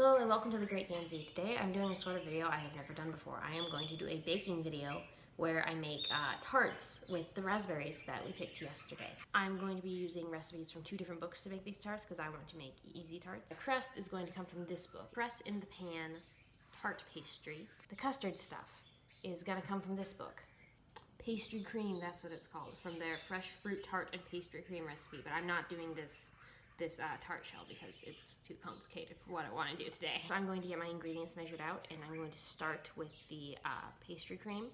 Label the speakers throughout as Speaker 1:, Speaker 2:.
Speaker 1: Hello and welcome to The Great Gansey. Today I'm doing a sort of video I have never done before. I am going to do a baking video where I make tarts with the raspberries that we picked yesterday. I'm going to be using recipes from two different books to make these tarts because I want to make easy tarts. The crust is going to come from this book, Press in the Pan Tart Pastry. The custard stuff is going to come from this book, Pastry Cream, that's what it's called, from their fresh fruit tart and pastry cream recipe, but I'm not doing this tart shell because it's too complicated for what I want to do today. So I'm going to get my ingredients measured out and I'm going to start with the pastry cream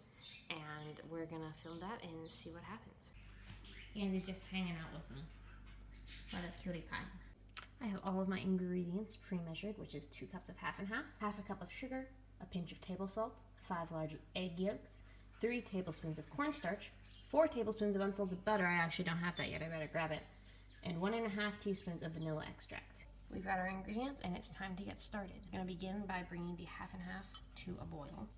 Speaker 1: and we're gonna film that and see what happens. Andy's just hanging out with me. What a cutie pie. I have all of my ingredients pre-measured, which is 2 cups of half and half, half a cup of sugar, a pinch of table salt, 5 large egg yolks, 3 tablespoons of cornstarch, 4 tablespoons of unsalted butter. I actually don't have that yet, I better grab it. And 1.5 teaspoons of vanilla extract. We've got our ingredients and it's time to get started. I'm gonna begin by bringing the half and half to a boil.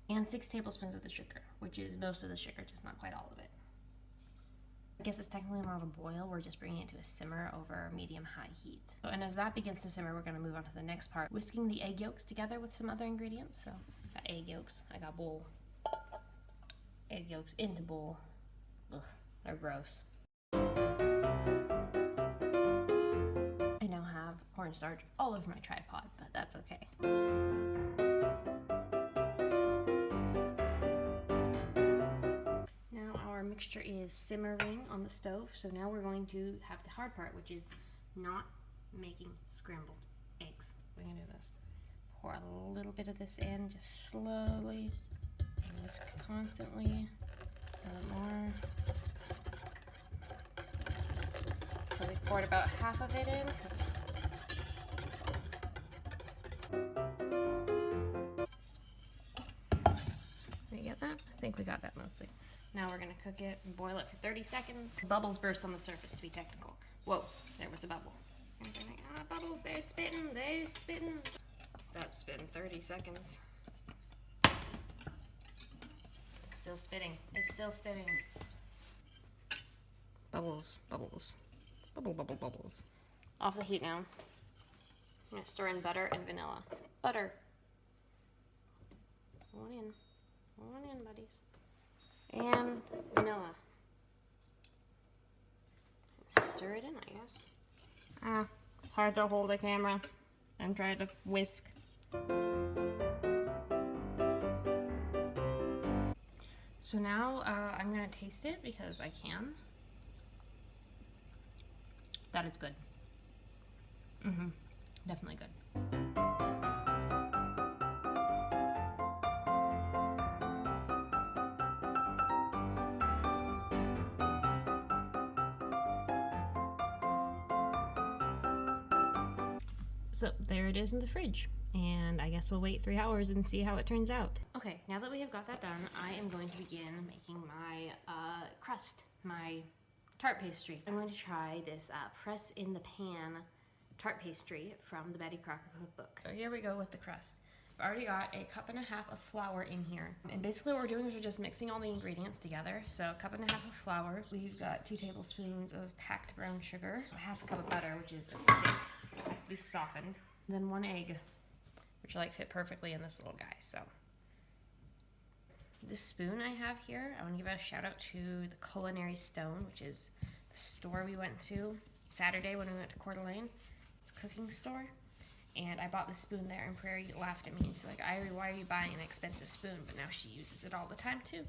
Speaker 1: And 6 tablespoons of the sugar, which is most of the sugar, just not quite all of it. I guess it's technically not a boil, we're just bringing it to a simmer over medium-high heat. And as that begins to simmer, we're gonna move on to the next part, whisking the egg yolks together with some other ingredients. So I got egg yolks, I got bowl, egg yolks into bowl. Ugh. They're gross. I now have cornstarch all over my tripod, but that's okay. Now our mixture is simmering on the stove, so now we're going to have the hard part, which is not making scrambled eggs. We're gonna do this. Pour a little bit of this in, just slowly, whisk constantly, a little more. So we poured about half of it in. Did you get that? I think we got that mostly. Now we're gonna cook it and boil it for 30 seconds. Bubbles burst on the surface, to be technical. Whoa, there was a bubble. Bubbles, they're spitting, they're spitting. That's been 30 seconds. It's still spitting, it's still spitting. Bubbles, bubbles. Bubble, bubble, bubbles. Off the heat now. I'm gonna stir in butter and vanilla. Butter. One in, buddies. And vanilla. Stir it in, I guess. It's hard to hold a camera and try to whisk. So now I'm gonna taste it because I can. That is good. Definitely good. So there it is in the fridge. And I guess we'll wait 3 hours and see how it turns out. Okay, now that we have got that done, I am going to begin making my crust, my tart pastry. I'm going to try this Press in the Pan tart pastry from the Betty Crocker cookbook. So here we go with the crust. I've already got 1.5 cups of flour in here. And basically what we're doing is we're just mixing all the ingredients together. So 1.5 cups of flour. We've got 2 tablespoons of packed brown sugar, 1/2 cup of butter, which is a stick. It has to be softened. And then 1 egg, which fit perfectly in this little guy, so. This spoon I have here, I want to give a shout out to the Culinary Stone, which is the store we went to Saturday when we went to Coeur d'Alene. It's a cooking store. And I bought this spoon there and Prairie laughed at me. She's like, Irie, why are you buying an expensive spoon? But now she uses it all the time too.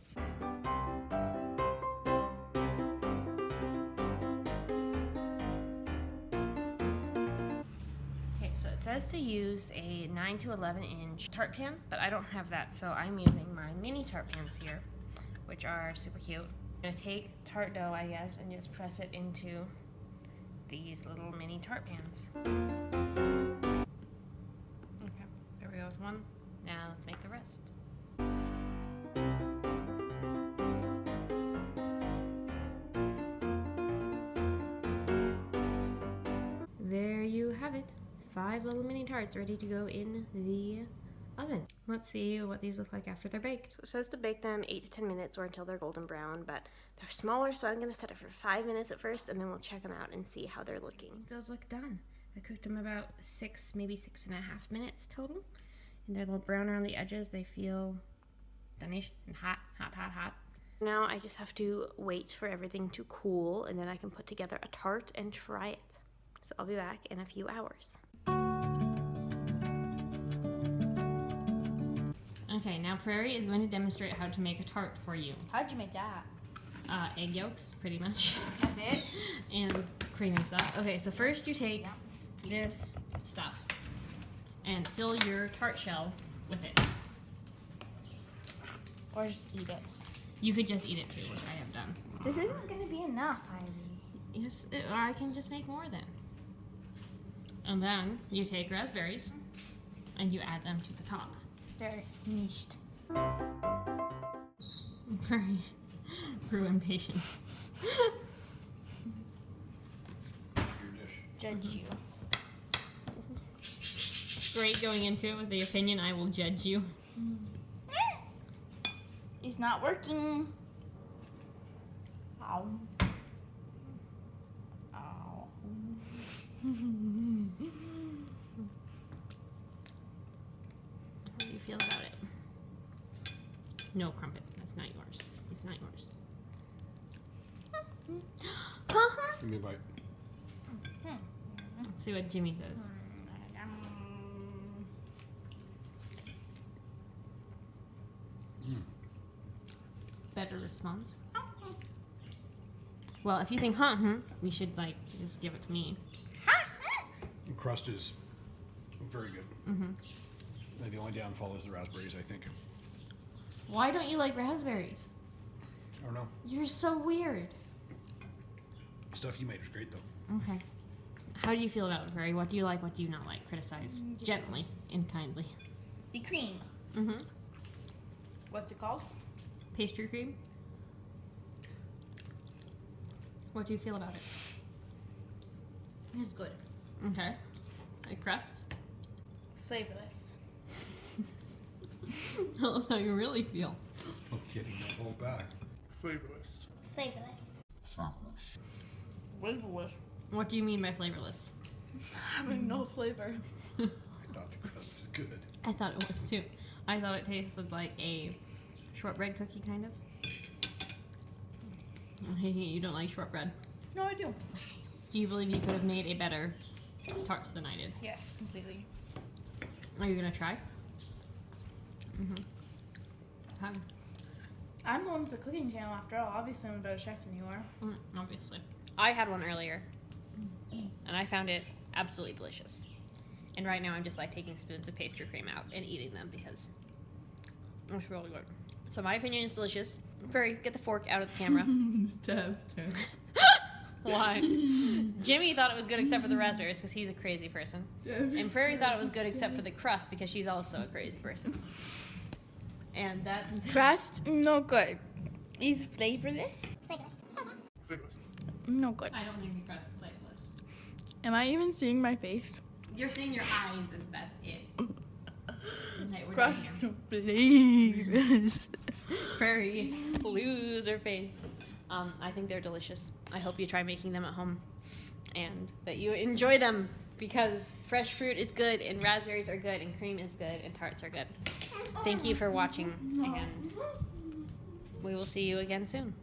Speaker 1: So it says to use a 9 to 11 inch tart pan, but I don't have that, so I'm using my mini tart pans here, which are super cute. I'm gonna take tart dough, I guess, and just press it into these little mini tart pans. Okay, there we go with one. Now let's make the rest. There you have it. 5 little mini tarts ready to go in the oven. Let's see what these look like after they're baked. So it says to bake them 8 to 10 minutes or until they're golden brown, but they're smaller, so I'm gonna set it for 5 minutes at first, and then we'll check them out and see how they're looking. Those look done. I cooked them about 6, maybe 6.5 minutes total. And they're a little brown around the edges. They feel done-ish and hot. Now I just have to wait for everything to cool, and then I can put together a tart and try it. So I'll be back in a few hours. Okay, now Prairie is going to demonstrate how to make a tart for you.
Speaker 2: How'd you make that?
Speaker 1: Egg yolks, pretty much.
Speaker 2: That's it?
Speaker 1: And cream and stuff. Okay, so first you take this stuff and fill your tart shell with it.
Speaker 2: Or just eat it.
Speaker 1: You could just eat it too, which I have done.
Speaker 2: This isn't going to be enough, Ivy.
Speaker 1: Yes, or I can just make more then. And then you take raspberries and you add them to the top.
Speaker 2: They're smushed.
Speaker 1: Very impatient.
Speaker 2: Judge you.
Speaker 1: Great going into it with the opinion, I will judge you.
Speaker 2: It's not working. Ow. Ow.
Speaker 1: How do you feel about it? No, Crumpet. That's not yours. It's not yours.
Speaker 3: Give me a bite.
Speaker 1: Let's see what Jimmy says. Better response. Well, if you think, you should just give it to me.
Speaker 3: The crust is very good. The only downfall is the raspberries, I think.
Speaker 1: Why don't you like raspberries?
Speaker 3: I don't know.
Speaker 1: You're so weird.
Speaker 3: Stuff you made was great, though.
Speaker 1: Okay. How do you feel about it, Prairie? What do you like? What do you not like? Criticize gently and kindly.
Speaker 2: The cream. What's it called?
Speaker 1: Pastry cream. What do you feel about it?
Speaker 2: It's good.
Speaker 1: Okay. The crust.
Speaker 2: Flavorless.
Speaker 1: Tell us how you really feel.
Speaker 3: No kidding, don't hold back.
Speaker 2: Flavorless.
Speaker 1: What do you mean by flavorless?
Speaker 2: Having no flavor.
Speaker 3: I thought the crust was good.
Speaker 1: I thought it was too. I thought it tasted like a shortbread cookie, kind of. You don't like shortbread.
Speaker 2: No, I do.
Speaker 1: Do you believe you could have made a better tarts than I did?
Speaker 2: Yes, completely.
Speaker 1: Are you gonna try? Have.
Speaker 2: I'm the one with the cooking channel after all. Obviously, I'm a better chef than you are.
Speaker 1: Obviously. I had one earlier, and I found it absolutely delicious. And right now I'm just taking spoons of pastry cream out and eating them because it's really good. So my opinion is delicious. Prairie, get the fork out of the camera. Why? Jimmy thought it was good except for the raspberries because he's a crazy person. And Prairie thought it was good except for the crust because she's also a crazy person. And that's...
Speaker 2: Crust, no good. Is flavorless? No good.
Speaker 1: I don't think the crust is flavorless.
Speaker 2: Am I even seeing my face?
Speaker 1: You're seeing your eyes and that's it. Okay, we're
Speaker 2: Crust,
Speaker 1: done
Speaker 2: flavorless.
Speaker 1: here. Prairie, lose her face. I think they're delicious. I hope you try making them at home and that you enjoy them because fresh fruit is good and raspberries are good and cream is good and tarts are good. Thank you for watching and we will see you again soon.